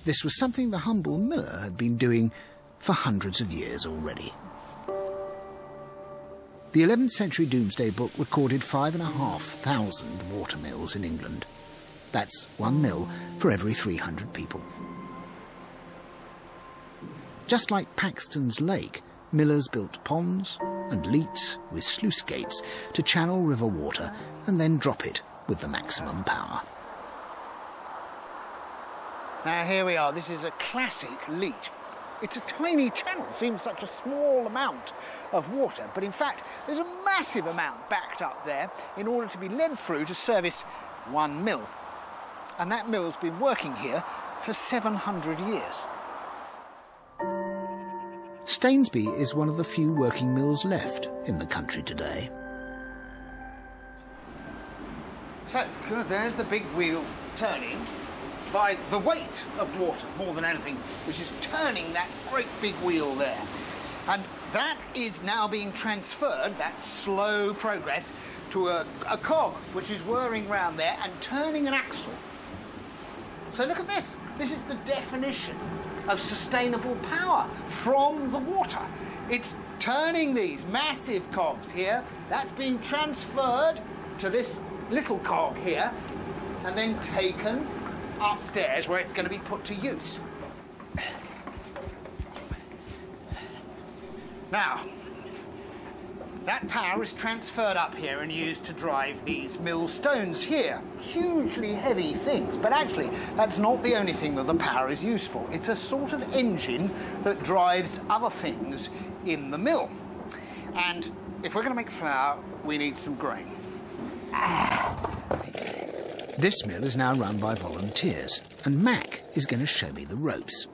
This was something the humble miller had been doing for hundreds of years already. The 11th century Domesday Book recorded 5,500 water mills in England. That's one mill for every 300 people. Just like Paxton's Lake, millers built ponds and leats with sluice gates to channel river water and then drop it with the maximum power. Now here we are, this is a classic leat. It's a tiny channel, seems such a small amount of water, but in fact there's a massive amount backed up there in order to be led through to service one mill. And that mill's been working here for 700 years. Stainsby is one of the few working mills left in the country today. So, good, there's the big wheel turning by the weight of water, more than anything, which is turning that great big wheel there. And that is now being transferred, that slow progress, to a cog, which is whirring round there and turning an axle. So look at this. This is the definition of sustainable power from the water. It's turning these massive cogs here. That's being transferred to this little cog here and then taken upstairs where it's going to be put to use. Now, that power is transferred up here and used to drive these mill stones here. Hugely heavy things, but actually that's not the only thing that the power is used for. It's a sort of engine that drives other things in the mill. And if we're going to make flour, we need some grain. This mill is now run by volunteers, and Mac is going to show me the ropes.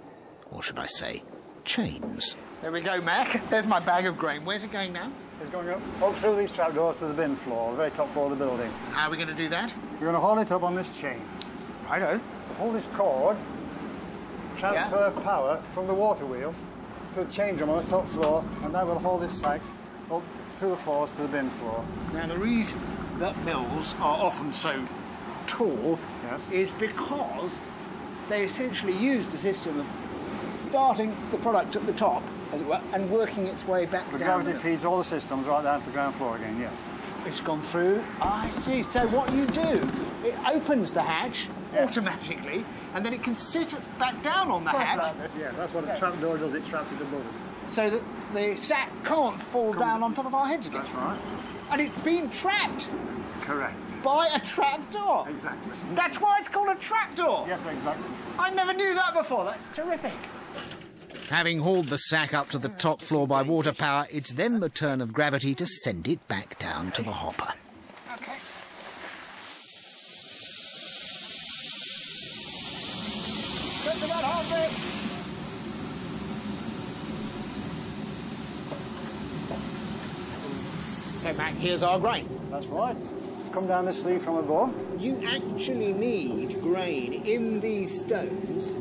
Or should I say, chains. There we go, Mac. There's my bag of grain. Where's it going now? It's going up through these trapdoors to the bin floor, the very top floor of the building. How are we going to do that? We're going to hold it up on this chain. Righto. Hold this cord, transfer power from the water wheel to the change drum on the top floor, and that will hold this sack up through the floors to the bin floor. Now, the reason that mills are often so tall is because they essentially used a system of starting the product at the top, as it were, and working its way back down. The gravity feeds all the systems right down to the ground floor again, yes. It's gone through. I see. So what you do, it opens the hatch automatically, and then it can sit back down on the hatch. Yeah, that's what a trapdoor does, it traps it above it. So that the sack can't fall down on top of our heads again. That's right. And it's been trapped. Correct. By a trapdoor. Exactly. That's why it's called a trapdoor. Yes, exactly. I never knew that before. That's terrific. Having hauled the sack up to the top floor by water power, it's then the turn of gravity to send it back down to the hopper. Okay. Get to that Hardwick. So, Mac, here's our grain. That's right. It's come down the sleeve from above. You actually need grain in these stones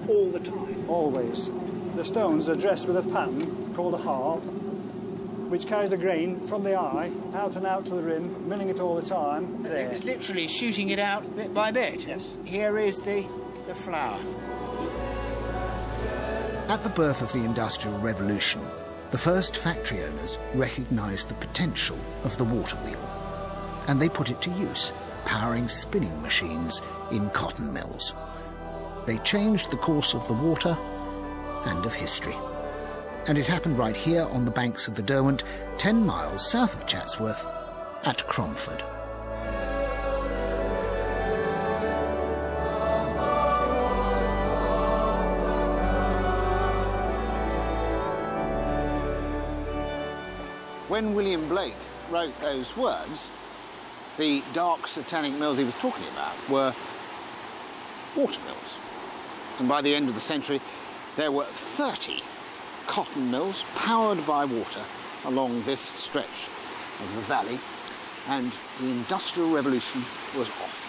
all the time. Always. The stones are dressed with a pattern called a harp, which carries the grain from the eye out and out to the rim, milling it all the time. There. It's literally shooting it out bit by bit. Yes. Here is the flour. At the birth of the Industrial Revolution, the first factory owners recognised the potential of the water wheel, and they put it to use, powering spinning machines in cotton mills. They changed the course of the water and of history. And it happened right here on the banks of the Derwent, 10 miles south of Chatsworth, at Cromford. When William Blake wrote those words, the dark satanic mills he was talking about were water mills. And by the end of the century, there were 30 cotton mills powered by water along this stretch of the valley, and the Industrial Revolution was off.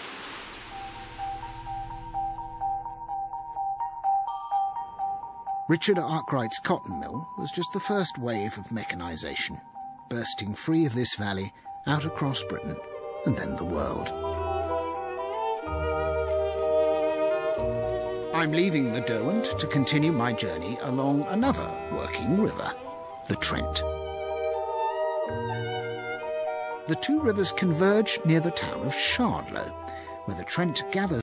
Richard Arkwright's cotton mill was just the first wave of mechanisation, bursting free of this valley out across Britain and then the world. I'm leaving the Derwent to continue my journey along another working river, the Trent. The two rivers converge near the town of Shardlow, where the Trent gathers